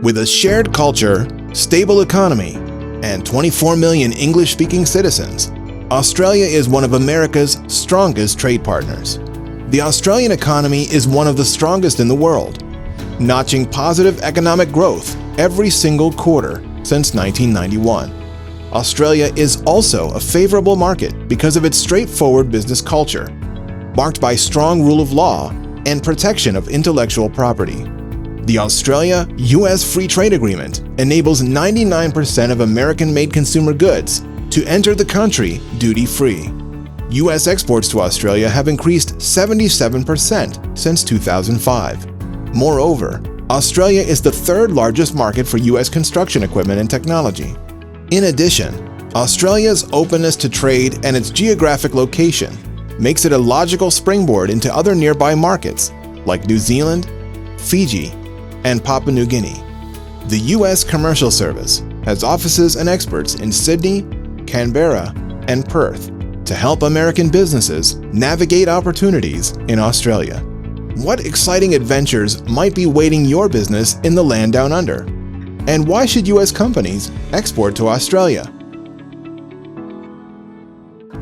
With a shared culture, stable economy, and 24 million English-speaking citizens, Australia is one of America's strongest trade partners. The Australian economy is one of the strongest in the world, notching positive economic growth every single quarter since 1991. Australia is also a favorable market because of its straightforward business culture, marked by strong rule of law and protection of intellectual property. The Australia-US Free Trade Agreement enables 99% of American-made consumer goods to enter the country duty-free. U.S. exports to Australia have increased 77% since 2005. Moreover, Australia is the third largest market for U.S. construction equipment and technology. In addition, Australia's openness to trade and its geographic location makes it a logical springboard into other nearby markets like New Zealand, Fiji, and Papua New Guinea. The U.S. Commercial Service has offices and experts in Sydney, Canberra, and Perth to help American businesses navigate opportunities in Australia. What exciting adventures might be waiting your business in the land down under? And why should U.S. companies export to Australia?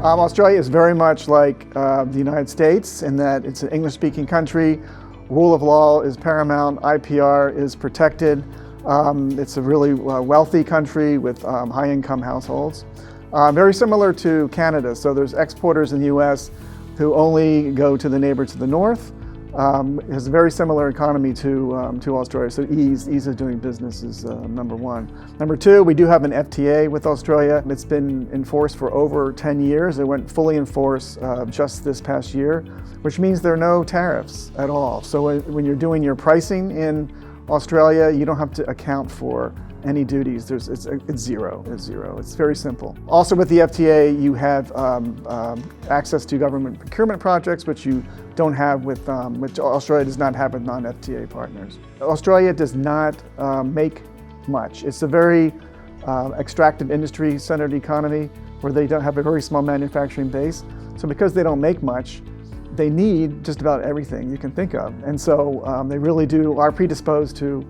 Australia is very much like the United States in that it's an English-speaking country. Rule of law is paramount, IPR is protected. It's a really wealthy country with high-income households. Very similar to Canada, so there's exporters in the US who only go to the neighbor to the north. It has a very similar economy to Australia, so ease of doing business is number one. Number two, we do have an FTA with Australia. It's been in force for over 10 years. It went fully in force just this past year, which means there are no tariffs at all. So when you're doing your pricing in Australia, you don't have to account for any duties. It's zero. It's very simple. Also with the FTA, you have access to government procurement projects, which you don't have with, which Australia does not have with non-FTA partners. Australia does not make much. It's a very extractive industry-centered economy where they don't have a very small manufacturing base. So because they don't make much, they need just about everything you can think of. And so they really are predisposed to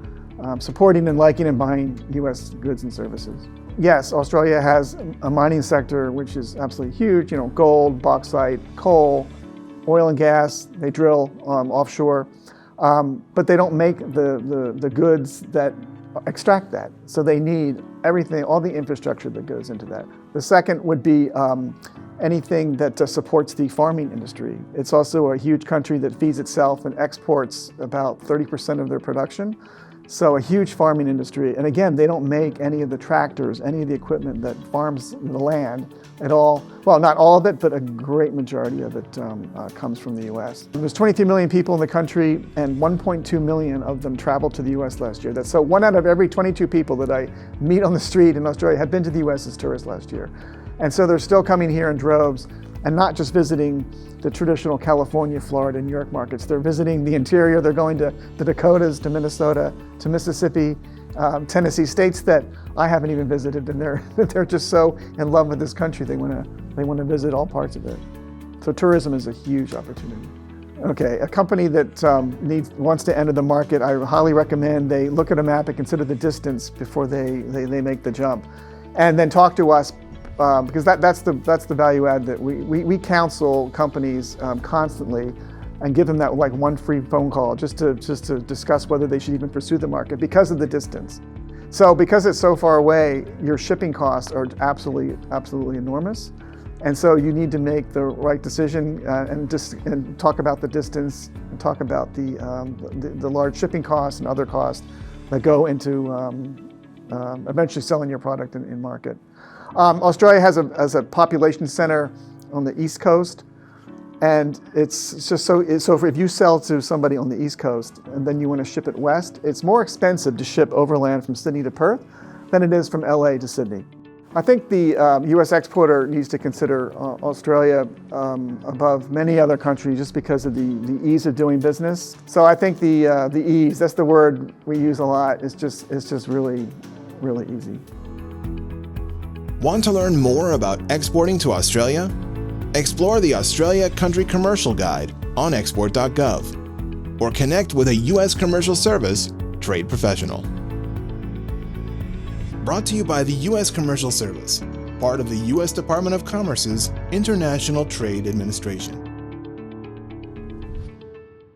supporting and liking and buying U.S. goods and services. Yes, Australia has a mining sector which is absolutely huge. You know, gold, bauxite, coal, oil and gas. They drill offshore, but they don't make the goods that extract that. So they need everything, all the infrastructure that goes into that. The second would be anything that supports the farming industry. It's also a huge country that feeds itself and exports about 30% of their production. So a huge farming industry. And again, they don't make any of the tractors, any of the equipment that farms the land at all. Well, not all of it, but a great majority of it comes from the U.S. There's 23 million people in the country, and 1.2 million of them traveled to the U.S. last year. So 1 out of every 22 people that I meet on the street in Australia have been to the U.S. as tourists last year. And so they're still coming here in droves, and not just visiting the traditional California, Florida, New York markets. They're visiting the interior. They're going to the Dakotas, to Minnesota, to Mississippi, Tennessee, states that I haven't even visited, and they're just so in love with this country. They want to visit all parts of it. So tourism is a huge opportunity. Okay, a company that wants to enter the market, I highly recommend they look at a map and consider the distance before they make the jump, and then talk to us. Because that's the value add that we counsel companies constantly and give them that like one free phone call just to discuss whether they should even pursue the market because of the distance. So because it's so far away, your shipping costs are absolutely enormous, and so you need to make the right decision and talk about the distance and talk about the large shipping costs and other costs that go into eventually selling your product in market. Australia has a population center on the East Coast, and it's just so if you sell to somebody on the East Coast and then you want to ship it west, it's more expensive to ship overland from Sydney to Perth than it is from LA to Sydney. I think the U.S. exporter needs to consider Australia above many other countries just because of the ease of doing business. So I think the ease, that's the word we use a lot, it's just really easy. Want to learn more about exporting to Australia? Explore the Australia Country Commercial Guide on export.gov or connect with a U.S. Commercial Service trade professional. Brought to you by the U.S. Commercial Service, part of the U.S. Department of Commerce's International Trade Administration.